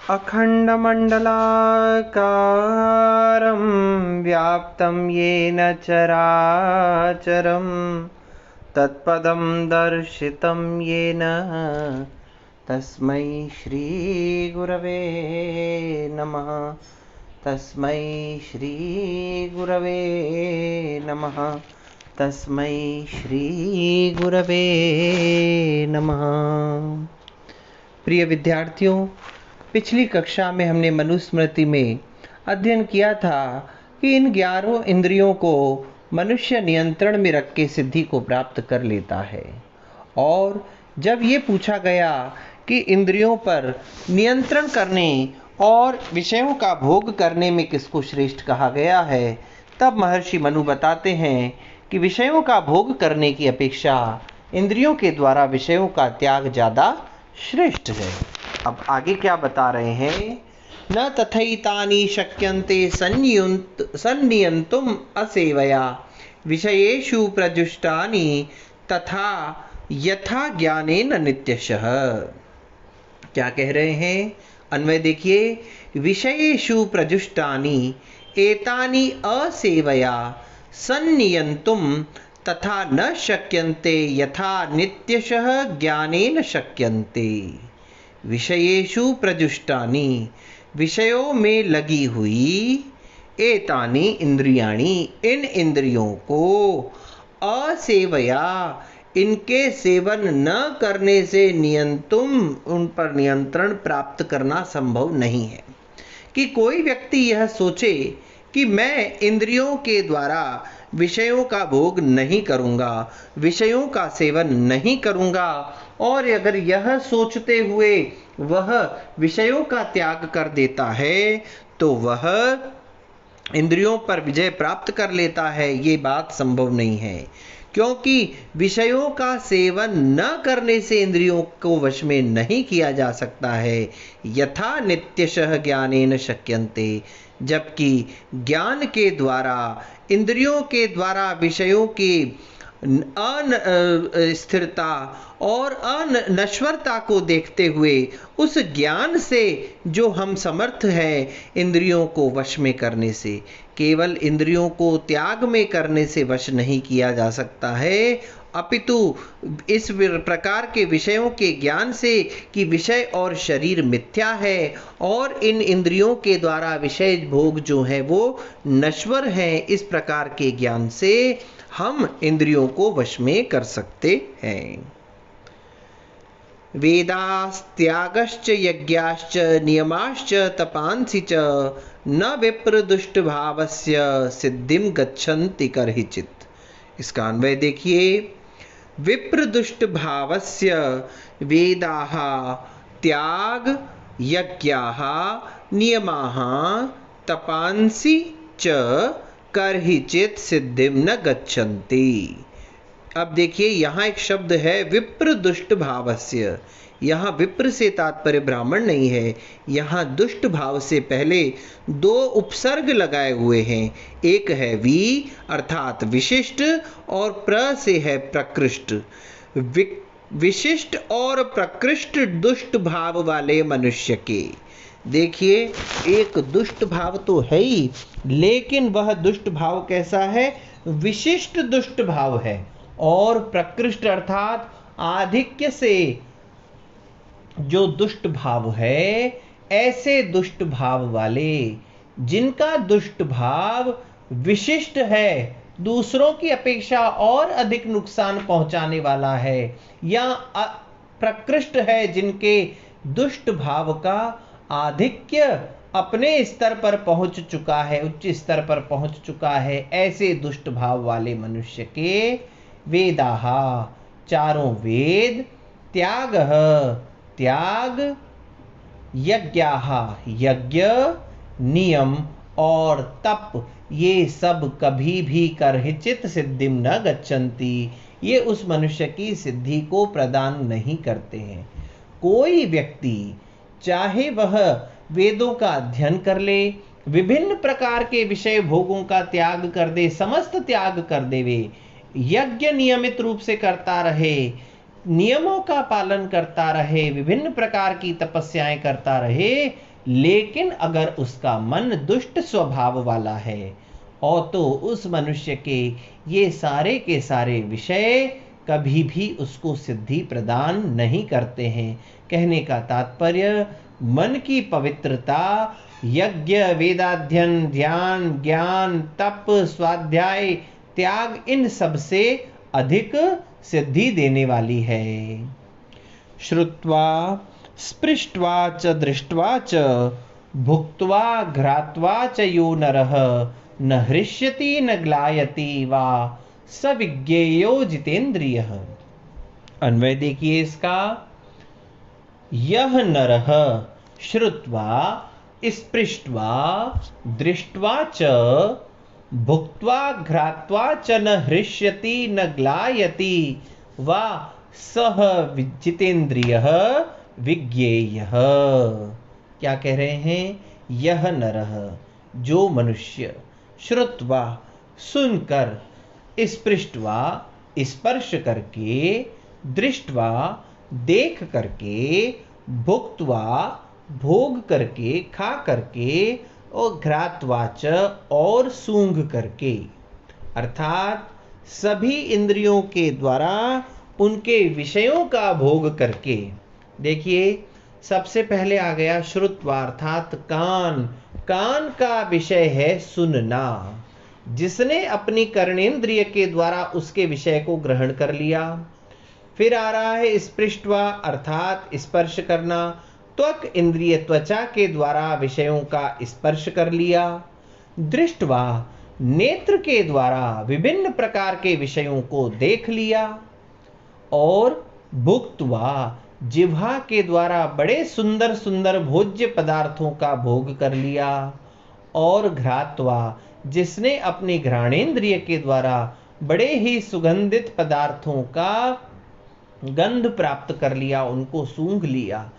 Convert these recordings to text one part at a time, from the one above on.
अखण्डमण्डलाकारं व्याप्तं येन चराचरं तत्पदं दर्शितं येन तस्मै श्रीगुरवे नमः। तस्मै श्रीगुरवे नमः। तस्मै श्रीगुरवे नमः। प्रिय विद्यार्थियों, पिछली कक्षा में हमने मनुस्मृति में अध्ययन किया था कि इन 11 इंद्रियों को मनुष्य नियंत्रण में रख के सिद्धि को प्राप्त कर लेता है। और जब ये पूछा गया कि इंद्रियों पर नियंत्रण करने और विषयों का भोग करने में किसको श्रेष्ठ कहा गया है, तब महर्षि मनु बताते हैं कि विषयों का भोग करने की अपेक्षा इंद्रियों के द्वारा विषयों का त्याग ज़्यादा श्रेष्ठ है। अब आगे क्या बता रहे हैं? न तथैतानि शक्यन्ते संनियन्तुम् असेवया विषयेषु प्रजुष्टानि तथा यथा ज्ञानेन नित्यशः। क्या कह रहे हैं? अन्वय देखिए, विषयेषु प्रजुष्टानि एतानि असेवया संनियन्तुम् तथा न शक्यन्ते यथा नित्यशः ज्ञानेन शक्यन्ते। विषयेषु प्रजुष्टानि, विषयों में लगी हुई, एतानि इंद्रियाणि, इन इंद्रियों को, असेवया, इनके सेवन न करने से नियंतुम, उन पर नियंत्रण प्राप्त करना संभव नहीं है। कि कोई व्यक्ति यह सोचे कि मैं इंद्रियों के द्वारा विषयों का भोग नहीं करूंगा, विषयों का सेवन नहीं करूंगा, और अगर यह सोचते हुए वह विषयों का त्याग कर देता है तो वह इंद्रियों पर विजय प्राप्त कर लेता है, ये बात संभव नहीं है। क्योंकि विषयों का सेवन न करने से इंद्रियों को वश में नहीं किया जा सकता है। यथा नित्यशः ज्ञानेन शक्यन्ते, जबकि ज्ञान के द्वारा, इंद्रियों के द्वारा विषयों की अस्थिरता और अनश्वरता को देखते हुए उस ज्ञान से जो हम समर्थ हैं इंद्रियों को वश में करने से, केवल इंद्रियों को त्याग में करने से वश नहीं किया जा सकता है, अपितु इस प्रकार के विषयों के ज्ञान से कि विषय और शरीर मिथ्या है और इन इंद्रियों के द्वारा विषय भोग जो है वो नश्वर हैं, इस प्रकार के ज्ञान से हम इंद्रियों को वश में कर सकते हैं। वेदास्त्यागश्च यज्ञाश्च नियमाश्च तपांसि च न विप्र दुष्ट भावस्य सिद्धिं गच्छन्ति कर्हिचित्। इसका अन्वय देखिए, विप्र दुष्ट भावस्य वेदाः त्याग यज्ञाः नियमाः तपांसि च कर्हिचित् सिद्धिं न गच्छन्ति। अब देखिए, यहाँ एक शब्द है विप्र दुष्ट भावस्य। यहाँ विप्र से तात्पर्य ब्राह्मण नहीं है, यहाँ दुष्ट भाव से पहले 2 उपसर्ग लगाए हुए हैं। एक है वि अर्थात विशिष्ट और प्र से है प्रकृष्ट। विशिष्ट और प्रकृष्ट दुष्ट भाव वाले मनुष्य के, देखिए एक दुष्ट भाव तो है ही, लेकिन वह दुष्ट भाव कैसा है? विशिष्ट दुष्ट भाव है। और प्रकृष्ट अर्थात आधिक्य से जो दुष्ट भाव है, ऐसे दुष्ट भाव वाले जिनका दुष्ट भाव विशिष्ट है, दूसरों की अपेक्षा और अधिक नुकसान पहुंचाने वाला है, या प्रकृष्ट है जिनके दुष्ट भाव का आधिक्य अपने स्तर पर पहुंच चुका है, उच्च स्तर पर पहुंच चुका है, ऐसे दुष्ट भाव वाले मनुष्य के वेदाः, चारों वेद, त्यागः त्याग, यज्ञाः यज्ञ, नियम और तप, ये सब कभी भी कर्हिचित सिद्धिं न गच्छन्ति, ये उस मनुष्य की सिद्धि को प्रदान नहीं करते हैं। कोई व्यक्ति चाहे वह वेदों का अध्ययन कर ले, विभिन्न प्रकार के विषय भोगों का त्याग कर दे, समस्त त्याग कर देवे, यज्ञ नियमित रूप से करता रहे, नियमों का पालन करता रहे, विभिन्न प्रकार की तपस्याएं करता रहे, लेकिन अगर उसका मन दुष्ट स्वभाव वाला है और तो उस मनुष्य के ये सारे के सारे विषय कभी भी उसको सिद्धि प्रदान नहीं करते हैं। कहने का तात्पर्य मन की पवित्रता यज्ञ, वेदाध्ययन, ध्यान, ज्ञान, तप, स्वाध्याय, त्याग, इन सब से अधिक सिद्धि देने वाली है। श्रुत्वा स्पृष्ट्वा च दृष्ट्वा च भुक्त्वा घ्रात्वा च यो नरः न हृष्यति न ग्लायति वा स विज्ञेयो जितेन्द्रियः। अन्वय देखिए इसका। यह नरः श्रुत्वा स्पृष्ट्वा दृष्ट्वा च भुक्त्वा घ्रात्वा च न हृष्यति न ग्लायति वा सह जितेन्द्रियः विज्ञेयः। क्या कह रहे हैं? यह नरः, जो मनुष्य, श्रुत्वा सुनकर, स्पृष्ट्वा स्पर्श करके, दृष्ट्वा देख करके, भुक्त्वा भोग करके, खा करके, और घ्रात्वाच और सूंघ करके, अर्थात सभी इंद्रियों के द्वारा उनके विषयों का भोग करके। देखिए सबसे पहले आ गया श्रुत्वा, अर्थात कान। कान का विषय है सुनना। जिसने अपनी कर्णेंद्रिय के द्वारा उसके विषय को ग्रहण कर लिया। फिर आ रहा है स्पृष्ट्वा, अर्थात स्पर्श करना। त्वक इंद्रिय, त्वचा के द्वारा विषयों का स्पर्श कर लिया। दृष्ट्वा, नेत्र के द्वारा विभिन्न प्रकार के विषयों को देख लिया। और भुक्त्वा, जिह्वा के द्वारा बड़े सुंदर सुंदर भोज्य पदार्थों का भोग कर लिया। और घ्रात्वा, जिसने अपने घ्राणेंद्रिय के द्वारा बड़े ही सुगंधित पदार्थों का गंध प्राप्त कर लिया, उनको सूंघ लिया।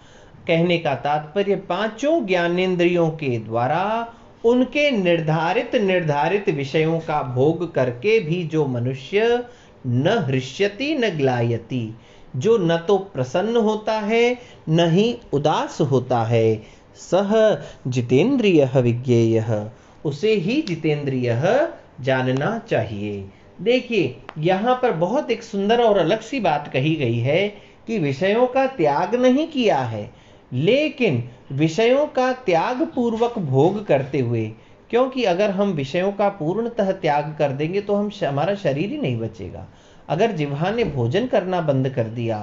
कहने का तात्पर्य पांचों ज्ञानेंद्रियों के द्वारा उनके निर्धारित विषयों का भोग करके भी जो मनुष्य न हृष्यति न ग्लायति, जो न तो प्रसन्न होता है न ही उदास होता है, सह जितेन्द्रियः विज्ञेयः, उसे ही जितेन्द्रियः जानना चाहिए। देखिए यहाँ पर बहुत एक सुंदर और अलग सी बात कही गई है कि विषयों का त्याग नहीं किया है, लेकिन विषयों का त्याग पूर्वक भोग करते हुए। क्योंकि अगर हम विषयों का पूर्णतः त्याग कर देंगे तो हमारा शरीर ही नहीं बचेगा। अगर जिह्वा ने भोजन करना बंद कर दिया,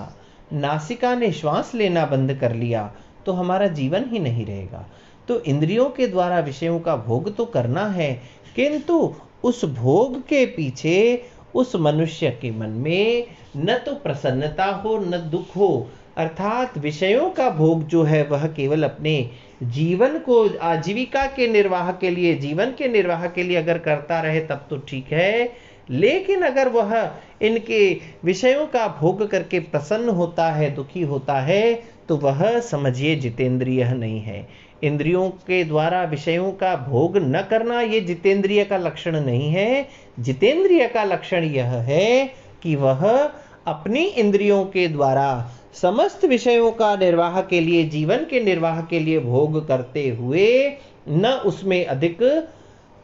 नासिका ने श्वास लेना बंद कर लिया, तो हमारा जीवन ही नहीं रहेगा। तो इंद्रियों के द्वारा विषयों का भोग तो करना है, किंतु उस भोग के पीछे उस मनुष्य के मन में न तो प्रसन्नता हो न दुख हो। अर्थात विषयों का भोग जो है वह केवल अपने जीवन को आजीविका के निर्वाह के लिए, जीवन के निर्वाह के लिए अगर करता रहे तब तो ठीक है, लेकिन अगर वह इनके विषयों का भोग करके प्रसन्न होता है, दुखी होता है, तो वह समझिए जितेंद्रिय नहीं है। इंद्रियों के द्वारा विषयों का भोग न करना ये जितेंद्रिय का लक्षण नहीं है। जितेंद्रिय का लक्षण यह है कि वह अपनी इंद्रियों के द्वारा समस्त विषयों का निर्वाह के लिए, जीवन के निर्वाह के लिए भोग करते हुए न उसमें अधिक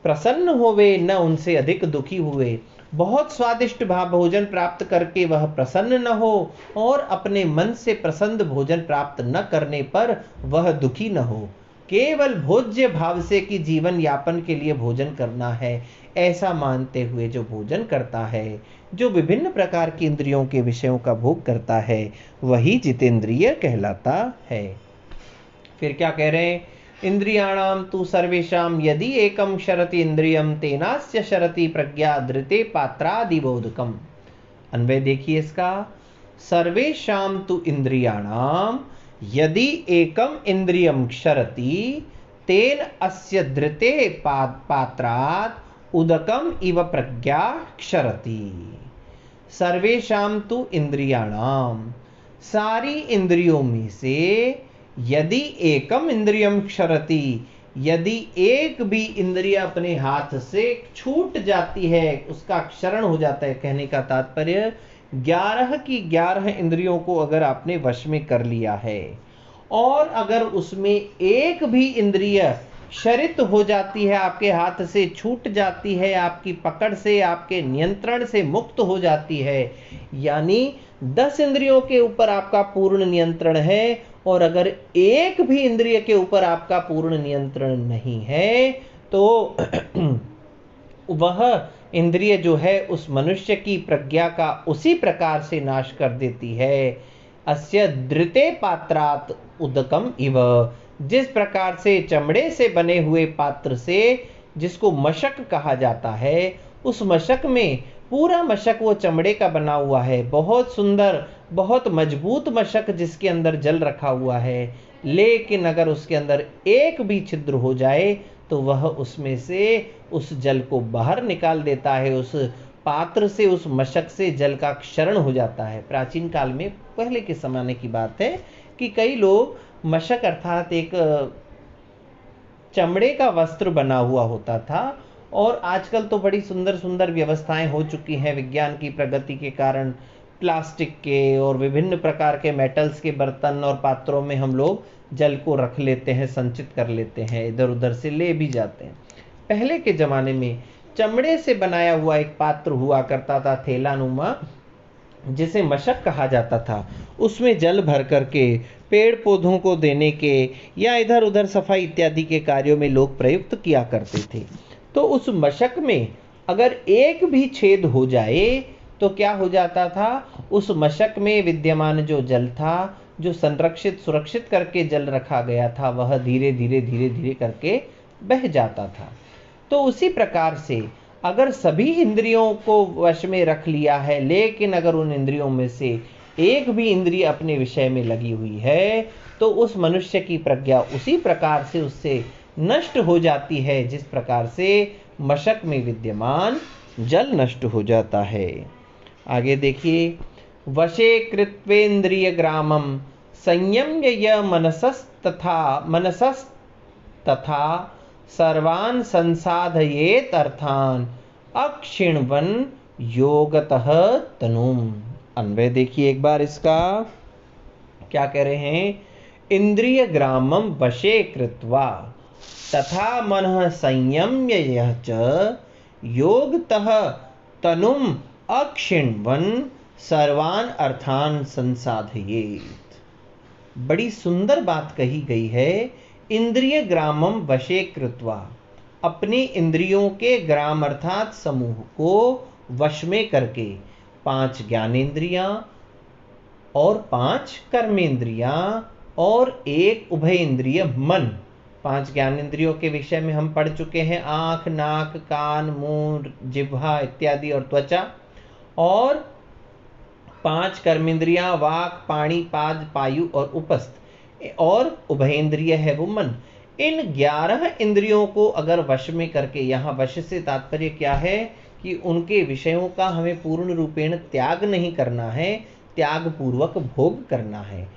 प्रसन्न होवे न उनसे अधिक दुखी हुए। बहुत स्वादिष्ट भोजन प्राप्त करके वह प्रसन्न न हो और अपने मन से प्रसन्न भोजन प्राप्त न करने पर वह दुखी न हो। केवल भोज्य भाव से कि जीवन यापन के लिए भोजन करना है, ऐसा मानते हुए जो भोजन करता है, जो विभिन्न प्रकार की इंद्रियों के विषयों का भोग करता है, वही जितेंद्रिय कहलाता है। फिर क्या कह रहे हैं? इंद्रियाणाम तु सर्वेषां यदि एकम शरति इंद्रियम तेनास्य शरति प्रज्ञा धृते पात्रादिबोधकम। अन्वय देखिए इसका। सर्वेषां तु इंद्रियाणाम यदि एकम इंद्रियम क्षरति तेन अस्य धृते पात्रात् उदकम इव प्रज्ञा क्षरति। सर्वेषां तु इंद्रियाणाम, सारी इंद्रियों में से यदि एकम इंद्रियम क्षरति, यदि एक भी इंद्रिय अपने हाथ से छूट जाती है, उसका क्षरण हो जाता है। कहने का तात्पर्य 11 की 11 इंद्रियों को अगर आपने वश में कर लिया है और अगर उसमें एक भी इंद्रिय क्षरित हो जाती है, आपके हाथ से छूट जाती है, आपकी पकड़ से, आपके नियंत्रण से मुक्त हो जाती है, यानी 10 इंद्रियों के ऊपर आपका पूर्ण नियंत्रण है और अगर एक भी इंद्रिय के ऊपर आपका पूर्ण नियंत्रण नहीं है तो वह इंद्रिय जो है उस मनुष्य की प्रज्ञा का उसी प्रकार से नाश कर देती है। अस्य धृते पात्रात उदकम इव, जिस प्रकार से चमड़े से बने हुए पात्र से, जिसको मशक कहा जाता है, उस मशक में पूरा मशक वो चमड़े का बना हुआ है, बहुत सुंदर, बहुत मजबूत मशक जिसके अंदर जल रखा हुआ है, लेकिन अगर उसके अंदर एक भी छिद्र हो जाए तो वह उसमें से उस जल को बाहर निकाल देता है, उस पात्र से, उस मशक से जल का क्षरण हो जाता है। प्राचीन काल में, पहले के जमाने की बात है कि कई लोग मशक अर्थात एक चमड़े का वस्त्र बना हुआ होता था, और आजकल तो बड़ी सुंदर सुंदर व्यवस्थाएं हो चुकी हैं विज्ञान की प्रगति के कारण, प्लास्टिक के और विभिन्न प्रकार के मेटल्स के बर्तन और पात्रों में हम लोग जल को रख लेते हैं, संचित कर लेते हैं, इधर उधर से ले भी जाते हैं। पहले के जमाने में चमड़े से बनाया हुआ एक पात्र हुआ करता था, थैलानुमा, जिसे मशक कहा जाता था। उसमें जल भर करके पेड़ पौधों को देने के या इधर उधर सफाई इत्यादि के कार्यों में लोग प्रयुक्त किया करते थे। तो उस मशक में अगर एक भी छेद हो जाए तो क्या हो जाता था, उस मशक में विद्यमान जो जल था, जो संरक्षित सुरक्षित करके जल रखा गया था, वह धीरे धीरे धीरे धीरे करके बह जाता था। तो उसी प्रकार से अगर सभी इंद्रियों को वश में रख लिया है, लेकिन अगर उन इंद्रियों में से एक भी इंद्रिय अपने विषय में लगी हुई है, तो उस मनुष्य की प्रज्ञा उसी प्रकार से उससे नष्ट हो जाती है जिस प्रकार से मशक में विद्यमान जल नष्ट हो जाता है। आगे देखिए, वशे कृत्वेन्द्रिय ग्रामम संयम्य मनसस्तथा सर्वान् संसाधयेत अर्थान अक्षिण्वन् योगतः तनुम। अन्वय देखिए एक बार इसका, क्या कह रहे हैं, इंद्रिय ग्रामम वशे कृत्वा तथा मनः संयम्य यः च योगतः तनुम अक्षिण्वन् सर्वान् अर्थान संसाधयेत। बड़ी सुंदर बात कही गई है। इंद्रिय ग्रामम वशे कृत्वा, अपने इंद्रियों के ग्राम अर्थात समूह को वश में करके, 5 ज्ञानेंद्रियां और 5 कर्मेंद्रियां और 1 उभय इंद्रिय मन। 5 ज्ञानेंद्रियों के विषय में हम पढ़ चुके हैं, आंख, नाक, कान, मुंह, जिह्वा इत्यादि और त्वचा, और 5 कर्मेंद्रियां वाक, पाणी, पाद, पायु और उपस्थ, और उभयेंद्रिय है वो मन। इन 11 इंद्रियों को अगर वश में करके, यहाँ वश से तात्पर्य क्या है कि उनके विषयों का हमें पूर्ण रूपेण त्याग नहीं करना है, त्याग पूर्वक भोग करना है,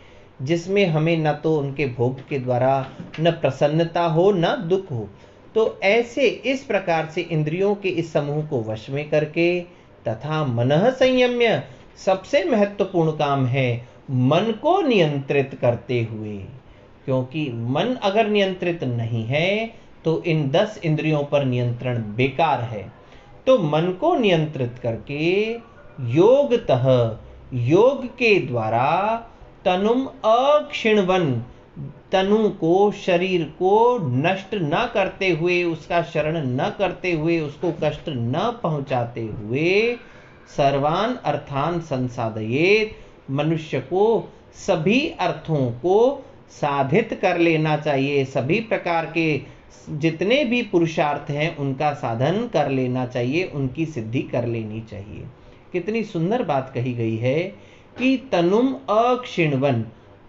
जिसमें हमें न तो उनके भोग के द्वारा न प्रसन्नता हो न दुख हो। तो ऐसे इस प्रकार से इंद्रियों के इस समूह को वश में करके तथा मनः संयम्य, सबसे महत्वपूर्ण काम है मन को नियंत्रित करते हुए, क्योंकि मन अगर नियंत्रित नहीं है तो इन 10 इंद्रियों पर नियंत्रण बेकार है। तो मन को नियंत्रित करके योगतः, योग के द्वारा, तनुम अक्षिण्वन्, तनु को, शरीर को नष्ट न करते हुए, उसका शरण न करते हुए, उसको कष्ट न पहुंचाते हुए, सर्वान अर्थान संसाधयेत, मनुष्य को सभी अर्थों को साधित कर लेना चाहिए, सभी प्रकार के जितने भी पुरुषार्थ हैं उनका साधन कर लेना चाहिए, उनकी सिद्धि कर लेनी चाहिए। कितनी सुंदर बात कही गई है कि तनुम अक्षिण्वन्,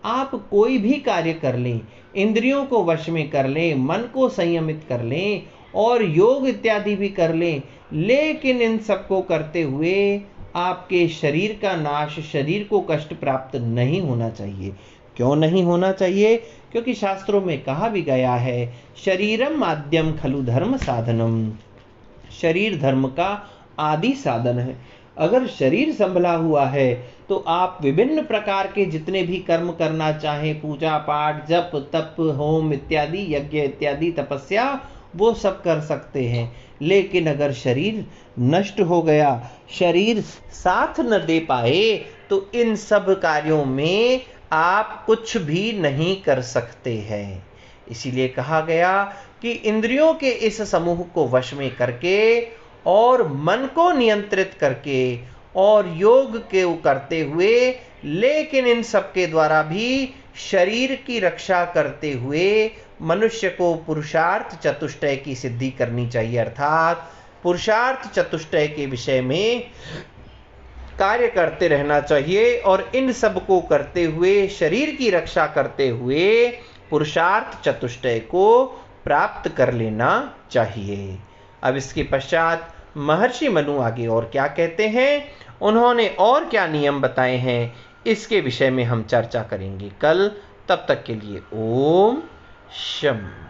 आप कोई भी कार्य कर लें, इंद्रियों को वश में कर लें, मन को संयमित कर लें और योग इत्यादि भी कर लें, लेकिन इन सबको करते हुए आपके शरीर का नाश, शरीर को कष्ट प्राप्त नहीं होना चाहिए। क्यों नहीं होना चाहिए? क्योंकि शास्त्रों में कहा भी गया है, शरीरम माध्यम खलु धर्म साधनम, शरीर धर्म का आदि साधन है। अगर शरीर संभला हुआ है तो आप विभिन्न प्रकार के जितने भी कर्म करना चाहें, पूजा पाठ, जप तप, होम इत्यादि, यज्ञ इत्यादि, तपस्या, वो सब कर सकते हैं। लेकिन अगर शरीर नष्ट हो गया, शरीर साथ न दे पाए, तो इन सब कार्यों में आप कुछ भी नहीं कर सकते हैं। इसीलिए कहा गया कि इंद्रियों के इस समूह को वश में करके और मन को नियंत्रित करके और योग के करते हुए, लेकिन इन सब के द्वारा भी शरीर की रक्षा करते हुए मनुष्य को पुरुषार्थ चतुष्टय की सिद्धि करनी चाहिए। अर्थात पुरुषार्थ चतुष्टय के विषय में कार्य करते रहना चाहिए और इन सब को करते हुए, शरीर की रक्षा करते हुए पुरुषार्थ चतुष्टय को प्राप्त कर लेना चाहिए। अब इसके पश्चात महर्षि मनु आगे और क्या कहते हैं, उन्होंने और क्या नियम बताए हैं, इसके विषय में हम चर्चा करेंगे कल। तब तक के लिए ओम शम।